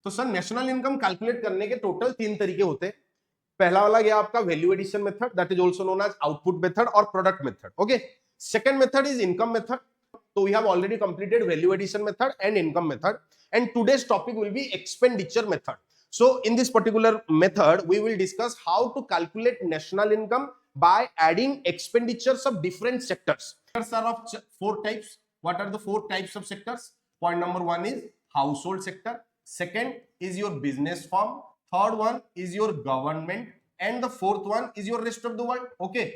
तो sir national income calculate करने के टोटल 3 तरीके होते हैं। पहला वाला गया आपका value addition method, that is also known as output method और product method. Okay, second method is income method. So we have already completed value addition method and income method, and today's topic will be expenditure method. So in this particular method we will discuss how to calculate national income by adding expenditures of different sectors. Sectors are of 4 types. What are the 4 types of sectors? Point number 1 is household sector, second is your business firm, third one is your government, and the fourth one is your rest of the world. Okay,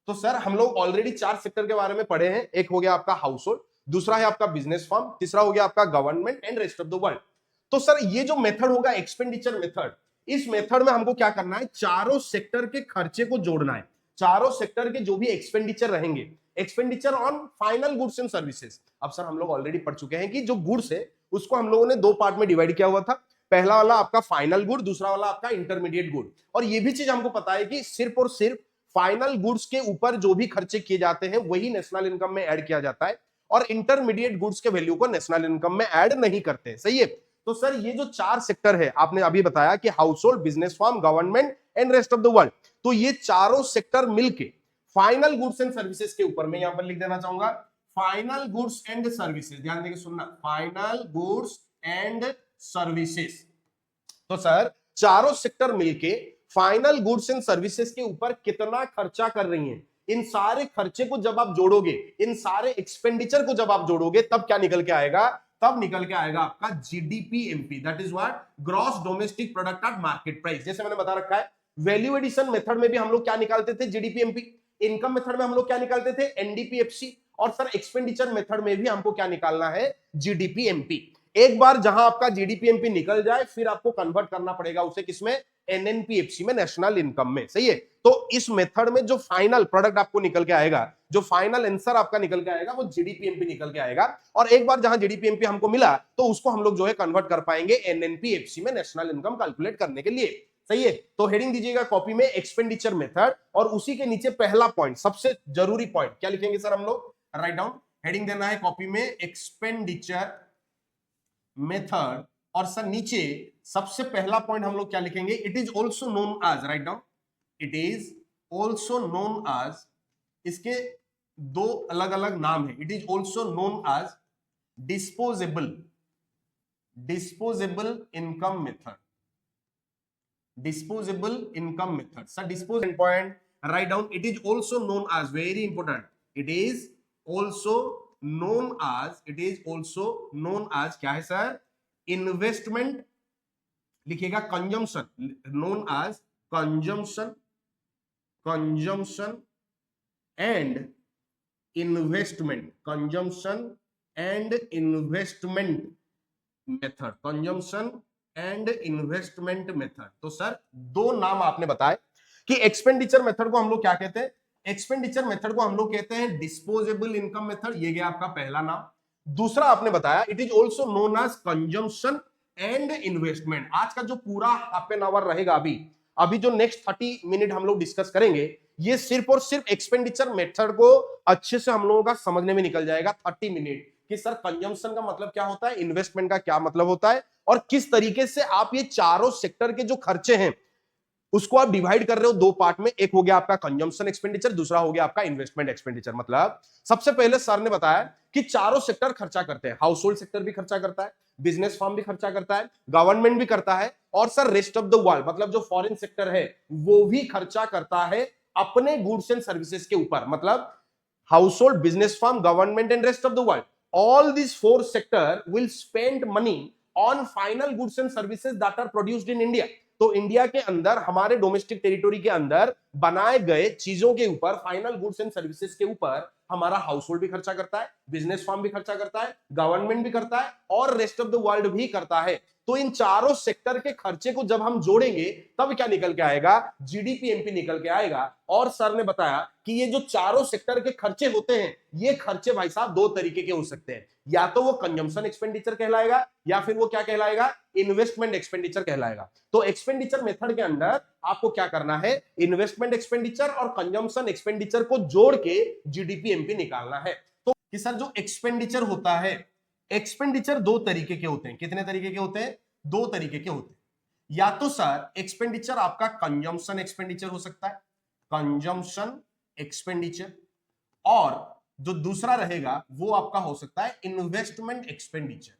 तो sir हम लोग already 4 sector के बारे में पढ़े हैं। एक हो गया आपका हाउस होल्ड, दूसरा है आपका बिजनेस फर्म, तीसरा हो गया आपका government and rest of the world. तो सर ये जो मेथड होगा एक्सपेंडिचर मेथड, इस मेथड में हमको क्या करना है, चारों सेक्टर के खर्चे को जोड़ना है। चारों सेक्टर के जो भी एक्सपेंडिचर रहेंगे, expenditure on final goods and services. अब सर हम लोग ऑलरेडी पढ़ चुके हैं कि जो गुड्स है उसको हम लोगों ने 2 पार्ट में डिवाइड किया हुआ था। पहला वाला आपका फाइनल गुड, दूसरा वाला आपका इंटरमीडिएट गुड। और ये भी चीज हमको पता है कि सिर्फ और सिर्फ फाइनल गुड्स के ऊपर जो भी खर्चे किए जाते हैं वही नेशनल इनकम में ऐड किया जाता है, और इंटरमीडिएट गुड्स के वैल्यू को नेशनल इनकम में ऐड नहीं करते। सही है। तो सर ये जो 4 सेक्टर है, आपने अभी बताया कि house hold, business firm, government and rest of the world, तो ये चारों सेक्टर मिलके फाइनल गुड्स एंड सर्विसेज के ऊपर, मैं यहां पर लिख देना चाहूंगा फाइनल गुड्स एंड सर्विसेज। ध्यान देके सुनना, फाइनल गुड्स एंड सर्विसेज। तो सर चारों सेक्टर मिलके फाइनल गुड्स एंड सर्विसेज के ऊपर कितना खर्चा कर रही हैं, इन सारे खर्चे को जब आप जोड़ोगे, इन सारे एक्सपेंडिचर को जब आप जोड़ोगे, तब क्या निकल के आएगा, तब निकल के आएगा आपका जीडीपीएमपी, that is what, gross domestic product at market price. जैसे मैंने बता रखा है, वैल्यू एडिशन मेथड में भी हम लोग क्या निकालते थे, जीडीपीएमपी। इनकम मेथड में हम लोग क्या निकालते थे, एनडीपीएफसी। और सर एक्सपेंडिचर मेथड में भी हमको क्या निकालना है, जीडीपीएमपी। एक बार जहां आपका जीडीपीएमपी निकल जाए, फिर आपको कन्वर्ट करना पड़ेगा उसे किसमें, एनएनपीएफसी में, नेशनल इनकम में। सही है। तो इस मेथड में जो फाइनल प्रोडक्ट आपको निकल के आएगा, जो फाइनल आंसर आपका निकल के आएगा, वो जीडीपीएमपी निकल के आएगा। और एक बार जहां जीडीपीएमपी हमको मिला, तो उसको हम लोग जो है कन्वर्ट कर पाएंगे एनएनपीएफसी में, नेशनल इनकम कैलकुलेट करने के लिए। सही है। तो हेडिंग दीजिएगा कॉपी में एक्सपेंडिचर मेथड, और उसी के नीचे पहला पॉइंट, सबसे जरूरी पॉइंट क्या लिखेंगे सर हम लोग, राइट डाउन, हेडिंग देना है कॉपी में एक्सपेंडिचर मेथड। और सर नीचे सबसे पहला पॉइंट हम लोग क्या लिखेंगे, it is also known as, write down, it is also known as, इसके 2 अलग अलग नाम है। It is also known as disposable, disposable income method, disposable income method. Sir disposable point, write down, it is also known as, very important, it is also known as, it is also known as क्या है सर, investment, लिखिएगा consumption, known as consumption, consumption and investment, consumption and investment method, consumption and investment method. तो sir 2 नाम आपने बताए कि expenditure method को हम लोग क्या कहते हैं, एक्सपेंडिचर मेथड को हम लोग कहते हैं डिस्पोजेबल इनकम मेथड, ये गया आपका पहला नाम। दूसरा आपने बताया it is also known as consumption and investment. आज का जो पूरा हाफ एन आवर रहेगा, अभी जो नेक्स्ट 30 मिनट हम लोग डिस्कस करेंगे, ये सिर्फ और सिर्फ एक्सपेंडिचर मेथड को अच्छे से हम लोगों का समझने में निकल जाएगा 30 मिनट, कि सर कंजम्पशन का मतलब क्या होता है, इन्वेस्टमेंट का क्या मतलब होता है, और किस तरीके से आप ये चारों सेक्टर के जो खर्चे हैं उसको आप डिवाइड कर रहे हो 2 पार्ट में। एक हो गया आपका कंजम्पशन एक्सपेंडिचर, दूसरा हो गया आपका इन्वेस्टमेंट एक्सपेंडिचर। मतलब सबसे पहले सर ने बताया कि चारों सेक्टर खर्चा करते हैं, हाउस होल्ड सेक्टर भी खर्चा करता है, बिजनेस फर्म भी खर्चा करता है, गवर्नमेंट भी करता है, और sir rest of the world मतलब जो फॉरेन सेक्टर है वो भी खर्चा करता है अपने गुड्स एंड सर्विसेज के ऊपर। मतलब house hold, business firm, government and rest of the world, all these 4 sector will spend money on final goods and services that are produced in India। तो इंडिया के अंदर, हमारे डोमेस्टिक टेरिटोरी के अंदर बनाए गए चीजों के ऊपर, फाइनल गुड्स एंड सर्विसेज के ऊपर हमारा हाउस होल्ड भी खर्चा करता है, बिजनेस फर्म भी खर्चा करता है, गवर्नमेंट भी करता है, और रेस्ट ऑफ द वर्ल्ड भी करता है। तो इन चारों सेक्टर के खर्चे को जब हम जोड़ेंगे, तब क्या निकल के आएगा, जीडीपीएमपी निकल के आएगा। और सर ने बताया कि ये जो चारों सेक्टर के खर्चे होते हैं, ये खर्चे भाई साहब 2 तरीके के हो सकते हैं, या तो वो कंजम्पशन एक्सपेंडिचर कहलाएगा, या फिर वो क्या कहलाएगा, इन्वेस्टमेंट एक्सपेंडिचर कहलाएगा। तो एक्सपेंडिचर मेथड के अंदर आपको क्या करना है, इन्वेस्टमेंट एक्सपेंडिचर और कंजम्पशन एक्सपेंडिचर को जोड़ के जीडीपीएमपी निकालना है। तो कि सर जो एक्सपेंडिचर होता है, एक्सपेंडिचर 2 तरीके के होते हैं। कितने तरीके के होते हैं, दो तरीके के होते हैं, या तो सर एक्सपेंडिचर आपका कंजम्पशन एक्सपेंडिचर हो सकता है, कंजम्पशन एक्सपेंडिचर, और जो दूसरा रहेगा वो आपका हो सकता है इन्वेस्टमेंट एक्सपेंडिचर।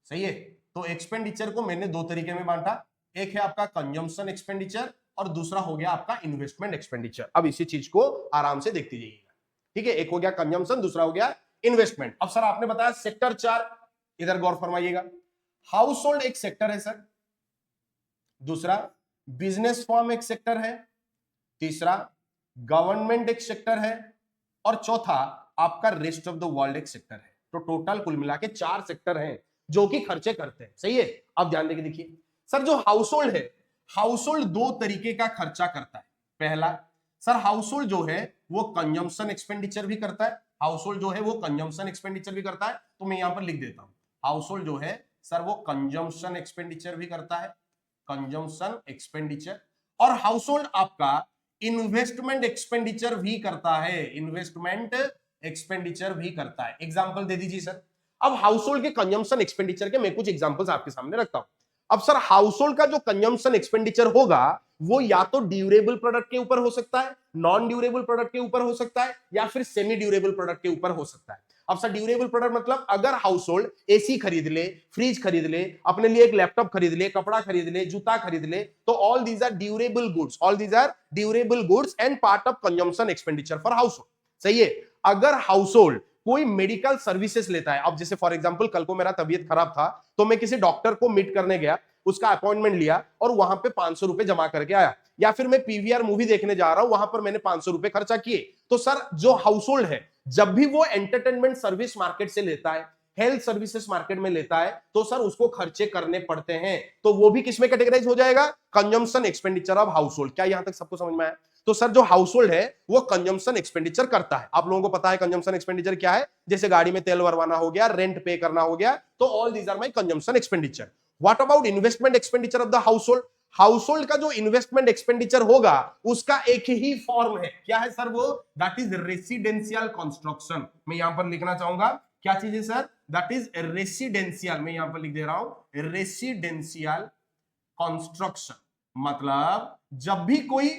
सही है, तो एक्सपेंडिचर को मैंने दो तरीके में बांटा, एक है आपका कंजम्पशन एक्सपेंडिचर और दूसरा हो गया आपका इन्वेस्टमेंट एक्सपेंडिचर। अब इसी चीज को आराम से देखते जाइएगा, ठीक है, एक हो गया कंजम्पशन, दूसरा हो गया इन्वेस्टमेंट। अब सर आपने बताया सेक्टर 4, इधर गौर फरमाइएगा, हाउस होल्ड एक सेक्टर है सर, दूसरा बिजनेस फॉर्म एक सेक्टर है, तीसरा गवर्नमेंट एक सेक्टर है, और चौथा आपका रेस्ट ऑफ द वर्ल्ड एक सेक्टर है। तो टोटल कुल मिला के 4 सेक्टर हैं जो कि खर्चे करते हैं। सही है, अब ध्यान देके देखिए सर, जो हाउस होल्ड है, हाउस होल्ड दो तरीके का खर्चा करता है। पहला सर, हाउस होल्ड जो है वो कंजम्पशन एक्सपेंडिचर भी करता है, हाउस होल्ड जो है वो कंजम्पशन एक्सपेंडिचर भी करता है, तो मैं यहां पर लिख देता हूं, हाउस होल्ड जो है सर वो कंजम्पशन एक्सपेंडिचर भी करता है, कंजम्पशन एक्सपेंडिचर, और हाउस होल्ड आपका इन्वेस्टमेंट एक्सपेंडिचर भी करता है, इन्वेस्टमेंट एक्सपेंडिचर भी करता है। एग्जांपल दे दीजिए सर। अब हाउस होल्ड के कंजम्पशन एक्सपेंडिचर के मैं कुछ एग्जांपल्स आपके सामने रखता हूं। अब सर हाउस होल्ड का जो कंजम्पशन एक्सपेंडिचर होगा वो या तो ड्यूरेबल प्रोडक्ट के ऊपर हो सकता है, नॉन ड्यूरेबल प्रोडक्ट के ऊपर हो सकता है, या फिर सेमी ड्यूरेबल प्रोडक्ट के ऊपर हो सकता है। अब सर ड्यूरेबल प्रोडक्ट मतलब अगर हाउस होल्ड एसी खरीद ले, फ्रिज खरीद ले, अपने लिए एक लैपटॉप खरीद ले, कपड़ा खरीद ले, जूता खरीद ले, तो all these are durable goods, all these are durable goods and part of consumption expenditure for household. सही है, अगर हाउस होल्ड कोई मेडिकल सर्विसेज लेता है, अब जैसे फॉर एग्जांपल कल को मेरा तबीयत खराब था तो मैं किसी डॉक्टर को मीट करने गया, उसका अपॉइंटमेंट लिया और वहां पे 500 रुपए जमा करके आया, या फिर मैं पीवीआर मूवी देखने जा रहा हूं, वहां पर मैंने 500 रुपए खर्चा किए, तो सर जो हाउस होल्ड है जब भी वो एंटरटेनमेंट सर्विस मार्केट से लेता है, हेल्थ सर्विसेज मार्केट में लेता है, तो सर उसको खर्चे करने पड़ते हैं, तो वो भी किसमें कैटेगराइज हो जाएगा, consumption expenditure of house hold. क्या यहां तक सबको समझ में आया? तो सर जो हाउस होल्ड है वो कंजम्पशन एक्सपेंडिचर करता है। आप लोगों को पता है कंजम्पशन एक्सपेंडिचर क्या है, जैसे गाड़ी में तेल भरवाना हो गया, रेंट पे करना हो गया, तो all these are my consumption expenditure. What about investment expenditure of the household? Household का जो इन्वेस्टमेंट एक्सपेंडिचर होगा उसका एक ही फॉर्म है, क्या है सर वो, दैट इज रेसिडेंशियल कंस्ट्रक्शन। मैं यहां पर लिखना चाहूंगा क्या चीज है सर, दैट इज रेसिडेंशियल, मैं यहां पर लिख दे रहा हूं रेसिडेंशियल कंस्ट्रक्शन। मतलब जब भी कोई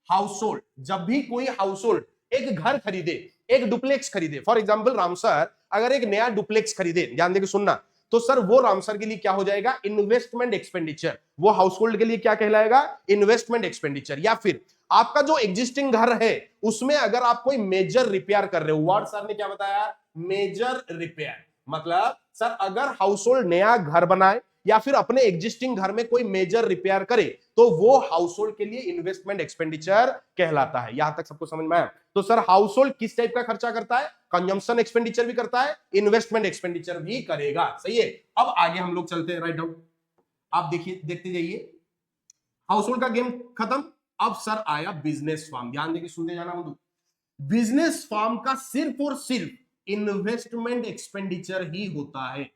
हाउस होल्ड एक घर खरीदे, एक डुप्लेक्स खरीदे, फॉर एग्जांपल राम सर अगर एक नया डुप्लेक्स खरीदे, ध्यान देके सुनना, तो सर वो राम सर के लिए क्या हो जाएगा, इन्वेस्टमेंट एक्सपेंडिचर। वो हाउस होल्ड के लिए क्या कहलाएगा, इन्वेस्टमेंट एक्सपेंडिचर। या फिर आपका जो एग्जिस्टिंग घर है उसमें अगर आप कोई मेजर रिपेयर कर रहे हो, वर्ड सर ने क्या बताया, मेजर रिपेयर। मतलब सर अगर हाउस होल्ड नया घर बनाए या फिर अपने एग्जिस्टिंग घर में कोई मेजर रिपेयर करे, तो वो हाउस होल्ड के लिए इन्वेस्टमेंट एक्सपेंडिचर कहलाता है। यहां तक सबको समझ में आया? तो सर हाउस होल्ड किस टाइप का खर्चा करता है, कंजम्पशन एक्सपेंडिचर भी करता है, इन्वेस्टमेंट एक्सपेंडिचर भी करेगा। सही है, अब आगे हम लोग चलते हैं, राइट डाउन, आप देखिए, देखते जाइए, हाउस होल्ड का गेम खत्म। अब सर आया बिजनेस फॉर्म, ध्यान देके सुनते जाना बंधु। बिजनेस फॉर्म का सिर्फ और सिर्फ इन्वेस्टमेंट एक्सपेंडिचर ही होता है।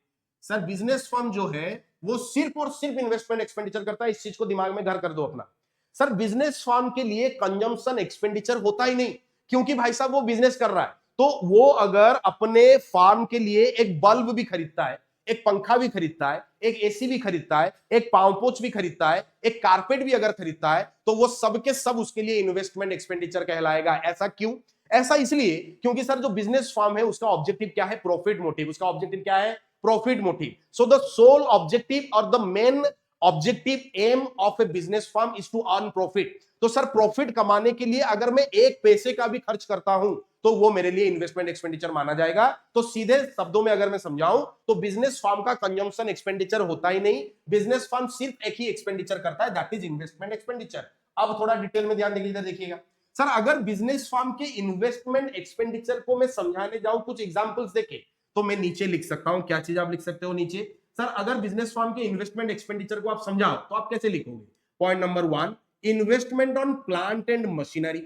सर बिजनेस फॉर्म जो है वो सिर्फ और सिर्फ इन्वेस्टमेंट एक्सपेंडिचर करता है, इस चीज को दिमाग में घर कर दो अपना। सर बिजनेस फॉर्म के लिए कंजम्पशन एक्सपेंडिचर होता ही नहीं, क्योंकि भाई साहब वो बिजनेस कर रहा है, तो वो अगर अपने फार्म के लिए एक बल्ब भी खरीदता है, एक पंखा भी खरीदता है, एक एसी भी खरीदता है, एक पावपोच भी खरीदता है, एक कारपेट भी अगर खरीदता है, तो वो सब के सब उसके लिए इन्वेस्टमेंट एक्सपेंडिचर कहलाएगा। ऐसा क्यों? ऐसा इसलिए क्योंकि सर जो बिजनेस फॉर्म है उसका ऑब्जेक्टिव क्या है, प्रॉफिट मोटिव। उसका ऑब्जेक्टिव क्या है, profit motive. So the sole objective और the main objective aim of a business firm is to earn profit. तो सर प्रॉफिट कमाने के लिए अगर मैं एक पैसे का भी खर्च करता हूं तो वो मेरे लिए इन्वेस्टमेंट एक्सपेंडिचर माना जाएगा। तो सीधे शब्दों में अगर मैं समझाऊं तो बिजनेस फर्म का कंजम्पशन एक्सपेंडिचर होता ही नहीं, बिजनेस फर्म सिर्फ एक ही एक्सपेंडिचर करता है, दैट इज इन्वेस्टमेंट एक्सपेंडिचर। अब थोड़ा डिटेल में ध्यान देखिएगा सर, अगर बिजनेस फर्म के इन्वेस्टमेंट एक्सपेंडिचर को मैं समझाने जाऊं कुछ एग्जांपल्स देके, तो मैं नीचे लिख सकता हूं, क्या चीज आप लिख सकते हो नीचे, सर अगर बिजनेस फर्म के इन्वेस्टमेंट एक्सपेंडिचर को आप समझाओ तो आप कैसे लिखोगे? Point number 1, investment on plant and machinery,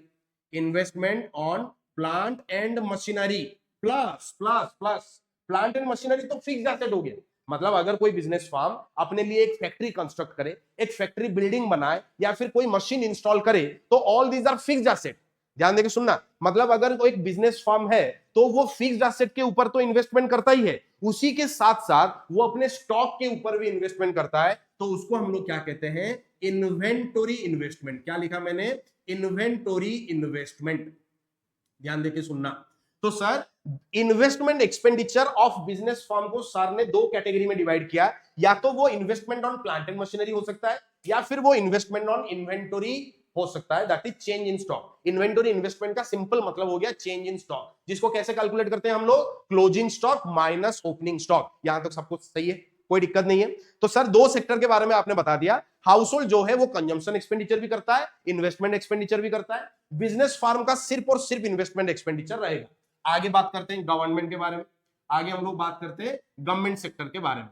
investment on plant and machinery, plus plus plus plant and machinery तो फिक्स्ड एसेट हो गया। मतलब अगर कोई बिजनेस फर्म अपने लिए एक फैक्ट्री कंस्ट्रक्ट करे, एक फैक्ट्री बिल्डिंग बनाए या फिर कोई मशीन इंस्टॉल करे, तो all these are fixed asset. ध्यान देके सुनना, मतलब अगर कोई बिजनेस फर्म है तो वो फिक्स्ड एसेट के ऊपर तो इन्वेस्टमेंट करता ही है, उसी के साथ साथ वो अपने स्टॉक के ऊपर भी इन्वेस्टमेंट करता है। तो उसको हम लोग क्या कहते हैं, इन्वेंटरी इन्वेस्टमेंट। क्या लिखा मैंने, इन्वेंटरी इन्वेस्टमेंट। ध्यान देके सुनना। तो sir investment expenditure of business firm को सर ने दो कैटेगरी में डिवाइड किया, या तो वो investment on plant and machinery हो सकता है, या फिर वो इन्वेस्टमेंट ऑन इन्वेंटरी हो सकता है, that is change in stock. Inventory investment का सिंपल मतलब हो गया चेंज इन स्टॉक, जिसको कैसे कैलकुलेट करते हैं हम लोग, closing stock minus opening stock. यहां तक सब कुछ सही है, कोई दिक्कत नहीं है। तो सर दो सेक्टर के बारे में आपने बता दिया। हाउस होल्ड जो है वो कंजम्पशन एक्सपेंडिचर भी करता है, इन्वेस्टमेंट एक्सपेंडिचर भी करता है। बिजनेस फार्म का सिर्फ और सिर्फ इन्वेस्टमेंट एक्सपेंडिचर रहेगा। आगे बात करते हैं गवर्नमेंट के बारे में, आगे हम लोग बात करते हैं गवर्नमेंट सेक्टर के बारे में।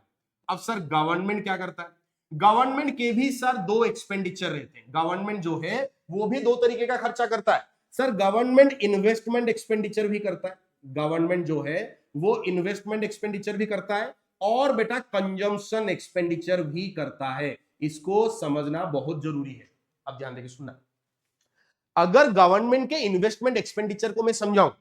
अब सर गवर्नमेंट क्या करता है, गवर्नमेंट के भी सर दो एक्सपेंडिचर रहते हैं। गवर्नमेंट जो है वो भी दो तरीके का खर्चा करता है। सर गवर्नमेंट इन्वेस्टमेंट एक्सपेंडिचर भी करता है, गवर्नमेंट जो है वो इन्वेस्टमेंट एक्सपेंडिचर भी करता है, और बेटा कंजम्पशन एक्सपेंडिचर भी करता है। इसको समझना बहुत जरूरी है। अब ध्यान देके सुनना। अगर गवर्नमेंट के इन्वेस्टमेंट एक्सपेंडिचर को मैं समझाऊं,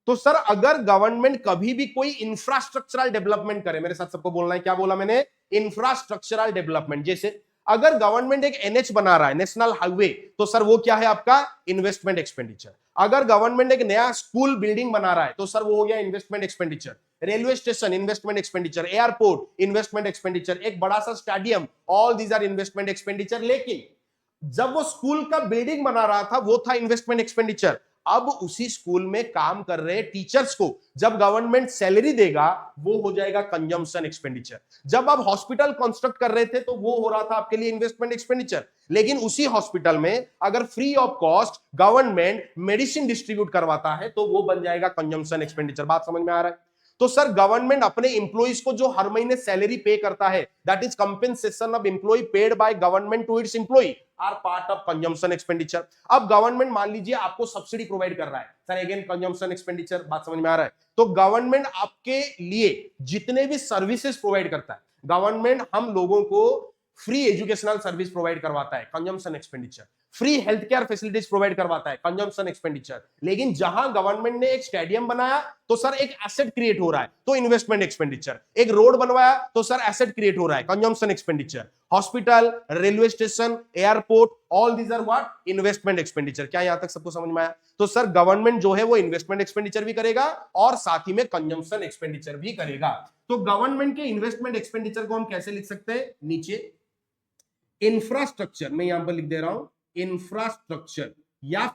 तो सर अगर गवर्नमेंट कभी भी कोई इंफ्रास्ट्रक्चरल डेवलपमेंट करे, मेरे साथ सबको बोलना है, क्या बोला मैंने, इंफ्रास्ट्रक्चरल डेवलपमेंट। जैसे अगर गवर्नमेंट एक एनएच बना रहा है, नेशनल हाईवे, तो सर वो क्या है आपका, इन्वेस्टमेंट एक्सपेंडिचर। अगर गवर्नमेंट एक नया स्कूल बिल्डिंग बना रहा है, तो सर वो हो गया investment expenditure. Railway station investment expenditure, airport investment expenditure, एक बड़ा सा stadium, all these are investment expenditure. लेकिन जब वो स्कूल का बिल्डिंग बना रहा था वो था इन्वेस्टमेंट एक्सपेंडिचर। अब उसी स्कूल में काम कर रहे टीचर्स को जब गवर्नमेंट सैलरी देगा वो हो जाएगा कंजम्पशन एक्सपेंडिचर। जब आप हॉस्पिटल कंस्ट्रक्ट कर रहे थे तो वो हो रहा था आपके लिए इन्वेस्टमेंट एक्सपेंडिचर। लेकिन उसी हॉस्पिटल में अगर free of cost government medicine distribute करवाता है तो वो बन जाएगा कंजम्पशन एक्सपेंडिचर। बात समझ में आ रहा है। तो सर गवर्नमेंट अपने इंप्लॉइज को जो हर महीने सैलरी पे करता है, that is compensation of employ paid by government to its employ, are part of consumption expenditure. अब गवर्नमेंट मान लीजिए आपको सब्सिडी प्रोवाइड कर रहा है, सर अगेन कंजम्पशन एक्सपेंडिचर। बात समझ में आ रहा है। तो गवर्नमेंट आपके लिए जितने भी सर्विसेज प्रोवाइड करता है, गवर्नमेंट हम लोगों को फ्री एजुकेशनल सर्विस प्रोवाइड करवाता है, consumption expenditure. Free health care facilities provide करवाता है, कंजम्पशन एक्सपेंडिचर। लेकिन जहां गवर्नमेंट ने एक स्टेडियम बनाया तो सर एक एसेट क्रिएट हो रहा है, तो इन्वेस्टमेंट एक्सपेंडिचर। एक रोड बनवाया तो सर एसेट क्रिएट हो रहा है, consumption expenditure. Hospital, railway station, airport, all these are what, investment expenditure. क्या यहां तक सबको समझ में आया। तो सर गवर्नमेंट जो है वो इन्वेस्टमेंट एक्सपेंडिचर भी करेगा और साथ ही में कंजम्पशन एक्सपेंडिचर भी करेगा। तो गवर्नमेंट के इन्वेस्टमेंट एक्सपेंडिचर को हम कैसे लिख सकते हैं, नीचे इंफ्रास्ट्रक्चर, मैं यहां पर लिख दे रहा हूं इंफ्रास्ट्रक्चर, या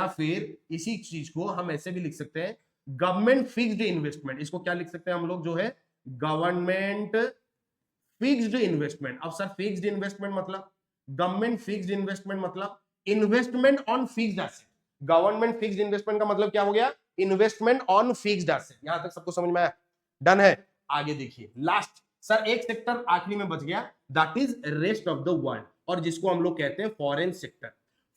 फिर इसी चीज को हम ऐसे भी लिख सकते हैं गवर्नमेंट फिक्स्ड इन्वेस्टमेंट। इसको क्या लिख सकते हैं हम लोग, जो है गवर्नमेंट फिक्स्ड इन्वेस्टमेंट। अब सर फिक्स्ड इन्वेस्टमेंट मतलब, गवर्नमेंट फिक्स्ड इन्वेस्टमेंट मतलब investment on fixed asset. Government fixed investment का मतलब क्या हो गया, इन्वेस्टमेंट ऑन फिक्स्ड एसेट। यहां तक सबको समझ में आया, डन है। आगे देखिए लास्ट, सर एक सेक्टर आखिरी में बच गया, that is rest of the world, और जिसको हम लोग कहते हैं फॉरेन सेक्टर।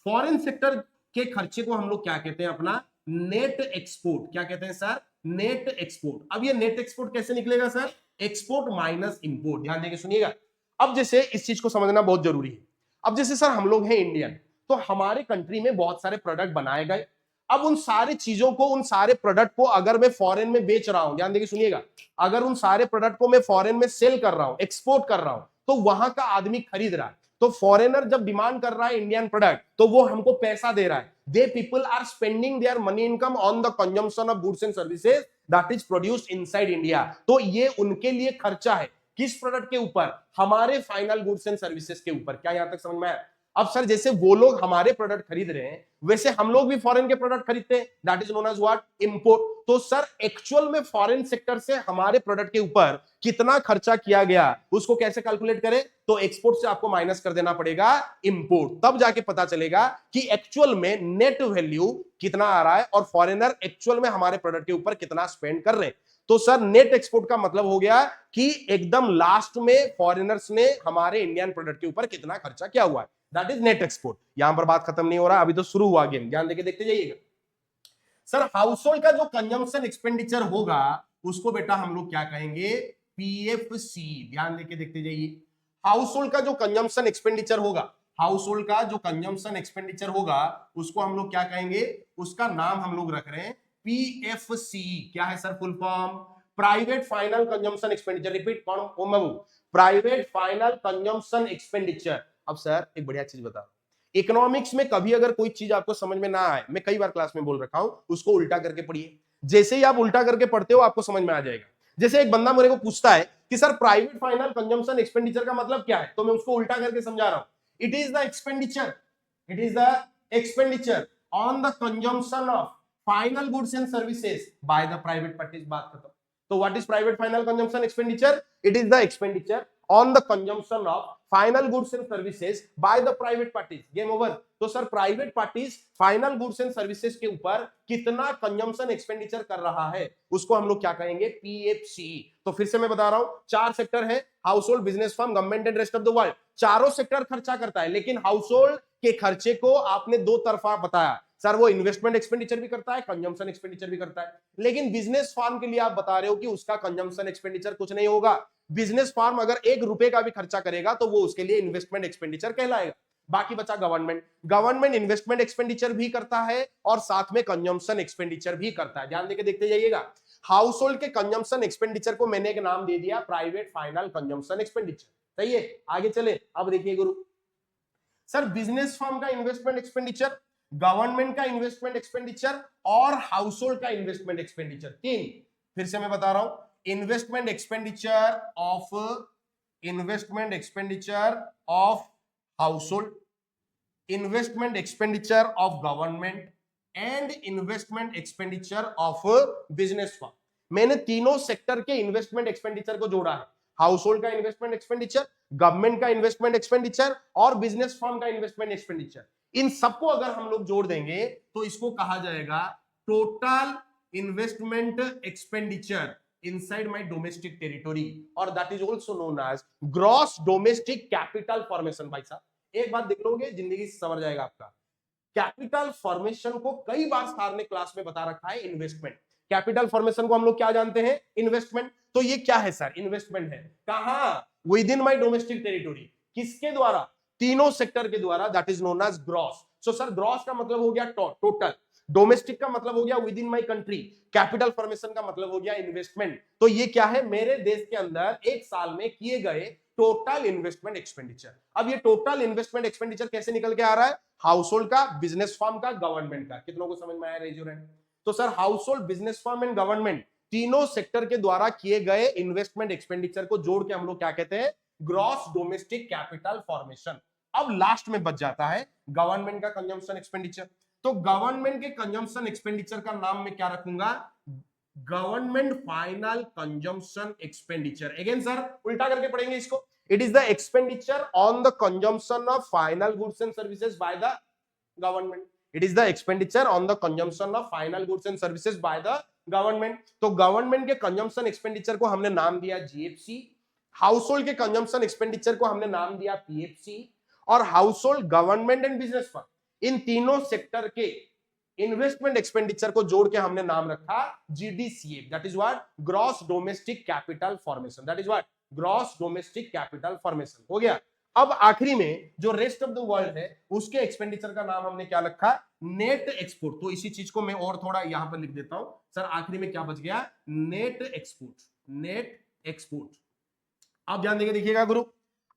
फॉरेन सेक्टर के खर्चे को हम लोग क्या कहते हैं, अपना नेट एक्सपोर्ट। क्या कहते हैं सर, नेट एक्सपोर्ट। अब ये नेट एक्सपोर्ट कैसे निकलेगा सर, एक्सपोर्ट माइनस इंपोर्ट। ध्यान देके सुनिएगा। अब जैसे इस चीज को समझना बहुत जरूरी है। अब जैसे सर हम लोग हैं इंडियन, तो हमारे कंट्री में बहुत सारे प्रोडक्ट बनाए गए। अब उन सारी चीजों को, उन सारे प्रोडक्ट को अगर मैं फॉरेन में बेच रहा हूं, ध्यान देके सुनिएगा, अगर उन सारे प्रोडक्ट को मैं फॉरेन में सेल कर रहा हूं, एक्सपोर्ट कर रहा हूं, तो वहां का आदमी खरीद रहा है। तो फॉरेनर जब डिमांड कर रहा है इंडियन प्रोडक्ट, तो वो हमको पैसा दे रहा है। They people are spending their money income on the consumption of goods and services that is produced inside India. तो ये उनके लिए खर्चा है, किस प्रोडक्ट के ऊपर, हमारे फाइनल गुड्स एंड सर्विसेज के ऊपर। क्या यहां तक समझ में आया। अब सर जैसे वो लोग हमारे प्रोडक्ट खरीद रहे हैं, वैसे हम लोग भी फॉरेन के प्रोडक्ट खरीदते हैं, that is known as what, import. तो सर एक्चुअल में फॉरेन सेक्टर से हमारे प्रोडक्ट के ऊपर कितना खर्चा किया गया, उसको कैसे कैलकुलेट करें, तो एक्सपोर्ट से आपको माइनस कर देना पड़ेगा इंपोर्ट। तब जाके पता चलेगा कि एक्चुअल में नेट वैल्यू कितना आ रहा है और फॉरेनर एक्चुअल में हमारे प्रोडक्ट के ऊपर कितना स्पेंड कर रहे हैं। तो सर नेट एक्सपोर्ट का मतलब हो गया कि एकदम लास्ट में फॉरेनर्स ने हमारे इंडियन प्रोडक्ट के ऊपर कितना खर्चा किया हुआ है, दैट इज नेट एक्सपोर्ट। यहां पर बात खत्म नहीं हो रहा, अभी तो शुरू हुआ गेम, ध्यान देके देखते जाइएगा। सर हाउस होल्ड का जो कंजम्पशन एक्सपेंडिचर होगा उसको बेटा हम लोग क्या कहेंगे, पीएफसी। ध्यान देके देखते जाइए। हाउस होल्ड का जो कंजम्पशन एक्सपेंडिचर होगा, हाउस होल्ड का जो कंजम्पशन एक्सपेंडिचर होगा उसको हम लोग क्या कहेंगे, उसका नाम हम लोग रख रहे हैं पीएफसी। क्या है sir full form, private final consumption expenditure, repeat कौन ओम बाबू, प्राइवेट फाइनल कंजम्पशन एक्सपेंडिचर। अब सर एक बढ़िया चीज बता, इकोनॉमिक्स में कभी अगर कोई चीज आपको समझ में ना आए, मैं कई बार क्लास में बोल रखा हूं, उसको उल्टा करके पढ़िए। जैसे ही आप उल्टा करके पढ़ते हो आपको समझ में आ जाएगा। जैसे एक बंदा मेरे को पूछता है कि sir private final consumption expenditure का मतलब क्या है, तो मैं उसको उल्टा करके समझा रहा हूं। It is the expenditure, it is the expenditure on the consumption of final goods and services by the private parties. बात खत्म। तो what is private final consumption expenditure? It is the expenditure on the consumption of final goods and services by the private parties. Game over. तो sir private parties final goods and services के ऊपर कितना consumption expenditure कर रहा है, उसको हम लोग क्या कहेंगे? पीएफसी। तो फिर से मैं बता रहा हूं, चार सेक्टर है, household, business firm, government and rest of the world. चारों सेक्टर खर्चा करता है, लेकिन हाउस होल्ड के खर्चे को आपने दो तरफा बताया सर, वो इन्वेस्टमेंट एक्सपेंडिचर भी करता है, कंजम्पशन एक्सपेंडिचर भी करता है। लेकिन बिजनेस फर्म के लिए आप बता रहे हो कि उसका कंजम्पशन एक्सपेंडिचर कुछ नहीं होगा। बिजनेस फर्म अगर ₹1 का भी खर्चा करेगा तो वो उसके लिए इन्वेस्टमेंट एक्सपेंडिचर कहलाएगा। बाकी बचा गवर्नमेंट। गवर्नमेंट इन्वेस्टमेंट एक्सपेंडिचर भी करता है और साथ में कंजम्पशन एक्सपेंडिचर भी करता है। ध्यान देके देखते जाइएगा। हाउस होल्ड के कंजम्पशन एक्सपेंडिचर को मैंने एक नाम दे दिया, प्राइवेट फाइनल कंजम्पशन एक्सपेंडिचर। सही है, आगे चले। अब देखिए गुरु, सर बिजनेस फर्म का इन्वेस्टमेंट एक्सपेंडिचर, गवर्नमेंट का इन्वेस्टमेंट एक्सपेंडिचर और हाउस होल्ड का इन्वेस्टमेंट एक्सपेंडिचर, तीन। फिर से मैं बता रहा हूं, investment expenditure of house hold, investment expenditure of government and investment expenditure of business firm. मैंने तीनों सेक्टर के इन्वेस्टमेंट एक्सपेंडिचर को जोड़ा है। हाउस होल्ड का इन्वेस्टमेंट एक्सपेंडिचर, गवर्नमेंट का इन्वेस्टमेंट एक्सपेंडिचर और बिजनेस फर्म का इन्वेस्टमेंट एक्सपेंडिचर। इन सबको अगर हम लोग जोड़ देंगे तो इसको कहा जाएगा total investment expenditure inside my domestic territory, और that is also known as gross domestic capital formation. भाई साहब एक बात देख लोगे, जिंदगी से सवर जाएगा आपका। कैपिटल फॉर्मेशन को कई बार सर ने क्लास में बता रखा है इन्वेस्टमेंट। कैपिटल फॉर्मेशन को हम लोग क्या जानते हैं? इन्वेस्टमेंट। तो ये क्या है सर? इन्वेस्टमेंट है। कहां? Within my domestic territory. किसके द्वारा? तीनों सेक्टर के द्वारा, that is known as gross. So sir gross का मतलब हो गया टोटल, डोमेस्टिक का मतलब हो गया with in my country, capital formation का मतलब हो गया इन्वेस्टमेंट। तो ये क्या है? मेरे देश के अंदर एक साल में किए गए टोटल इन्वेस्टमेंट एक्सपेंडिचर। अब ये टोटल इन्वेस्टमेंट एक्सपेंडिचर कैसे निकल के आ रहा है? हाउस होल्ड का, बिजनेस फर्म का, गवर्नमेंट का। कितनों को समझ में आया? Raise your hand. तो sir household, business firm and government तीनों सेक्टर के द्वारा किए गए इन्वेस्टमेंट एक्सपेंडिचर को जोड़ के हम लोग क्या कहते हैं? Gross domestic capital formation. अब लास्ट में बच जाता है गवर्नमेंट का कंजम्पशन एक्सपेंडिचर। तो गवर्नमेंट के कंजम्पशन एक्सपेंडिचर का नाम मैं क्या रखूंगा? Government final consumption expenditure. Again sir उल्टा करके पढ़ेंगे इसको। It is the expenditure on the consumption of final goods and services by the government. It is the expenditure on the consumption of final goods and services by the government. तो government के consumption expenditure को हमने नाम दिया GFC, household के consumption expenditure को हमने नाम दिया पीएफसी, और household, government and business firm इन तीनों सेक्टर के इन्वेस्टमेंट एक्सपेंडिचर को जोड़ के हमने नाम रखा GDCA, that is what? Gross domestic capital formation. That is what? Gross domestic capital formation. हो गया। अब आखिरी में जो रेस्ट ऑफ द वर्ल्ड है उसके एक्सपेंडिचर का नाम हमने क्या रखा? Net export. तो इसी चीज को मैं और थोड़ा यहां पर लिख देता हूं सर। आखिरी में क्या बच गया? Net export. Net export. आप ध्यान देके देखिएगा गुरु।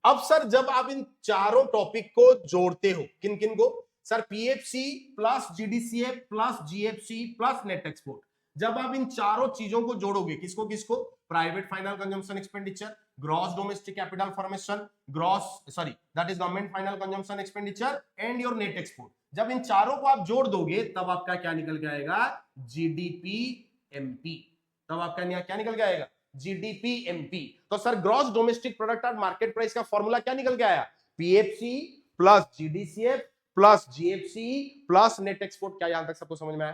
अब सर जब आप इन चारों टॉपिक को जोड़ते हो, किन किन को sir? PFC plus GDCA plus GFC plus net export. जब आप इन चारों चीजों को जोड़ोगे, किसको किसको? Private final consumption expenditure, gross domestic capital formation, that is government final consumption expenditure and your net export. जब इन चारों को आप जोड़ दोगे तब आपका क्या निकल के आएगा? GDP MP. तब आपका क्या निकल के आएगा? GDP MP. तो सर ग्रॉस डोमेस्टिक प्रोडक्ट और मार्केट प्राइस का फॉर्मूला क्या निकल के आया? PFC plus GDCF plus GFC plus net export. क्या यहां तक सबको समझ में आया?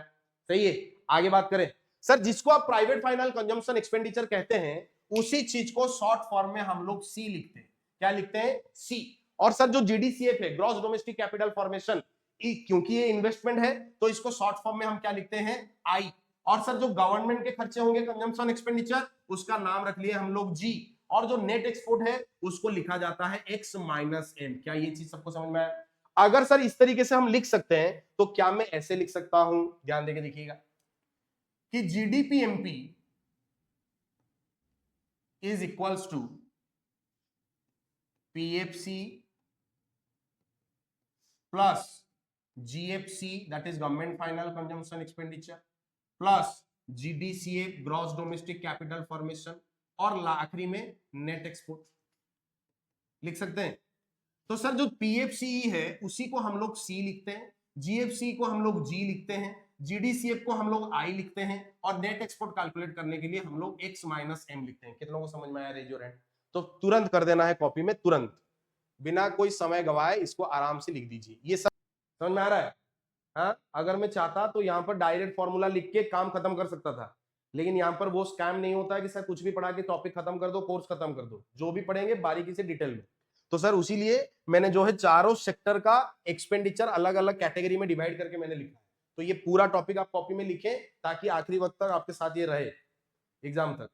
सही है, आगे बात करें। सर जिसको आप प्राइवेट फाइनल कंजम्पशन एक्सपेंडिचर कहते हैं उसी चीज को शॉर्ट फॉर्म में हम लोग सी लिखते हैं। क्या लिखते हैं? सी। और सर जो जीडीसीएफ है, ग्रॉस डोमेस्टिक कैपिटल फॉर्मेशन, क्योंकि ये इन्वेस्टमेंट है तो इसको शॉर्ट फॉर्म में हम क्या लिखते हैं? आई। और सर जो गवर्नमेंट के खर्चे होंगे कंजम्पशन एक्सपेंडिचर, उसका नाम रख लिए हम लोग जी। और जो नेट एक्सपोर्ट है उसको लिखा जाता है एक्स माइनस एम। क्या ये चीज सबको समझ में आया? अगर सर इस तरीके से हम लिख सकते हैं तो क्या मैं ऐसे लिख सकता हूं? ध्यान देके देखिएगा कि GDP MP is equals to PFC plus GFC that is government final consumption expenditure plus GDCA gross domestic capital formation और आखिरी में नेट एक्सपोर्ट लिख सकते हैं। तो सर जो पीएफसीई है उसी को हम लोग सी लिखते हैं, जीएफसी को हम लोग जी लिखते हैं, जीडीसीएफ को हम लोग आई लिखते हैं और नेट एक्सपोर्ट कैलकुलेट करने के लिए हम लोग एक्स माइनस एम लिखते हैं। कितनों को समझ में आया रेज योर हैंड? तो तुरंत कर देना है कॉपी में, तुरंत बिना कोई समय गवाए इसको आराम से लिख दीजिए। ये सब समझ में आ रहा है? हाँ, अगर मैं चाहता तो यहाँ पर डायरेक्ट फॉर्मूला लिख के काम खत्म कर सकता था, लेकिन यहाँ पर वो स्कैम नहीं होता है कि सर कुछ भी पढ़ा के टॉपिक खत्म कर दो, कोर्स खत्म कर दो। जो भी पढ़ेंगे बारीकी से डिटेल में। तो सर उसी लिए मैंने जो है चारों सेक्टर का एक्सपेंडिचर अलग अलग कैटेगरी में डिवाइड करके मैंने लिखा है। तो ये पूरा टॉपिक आप कॉपी में लिखें ताकि आखिरी वक्त तक आपके साथ ये रहे एग्जाम तक।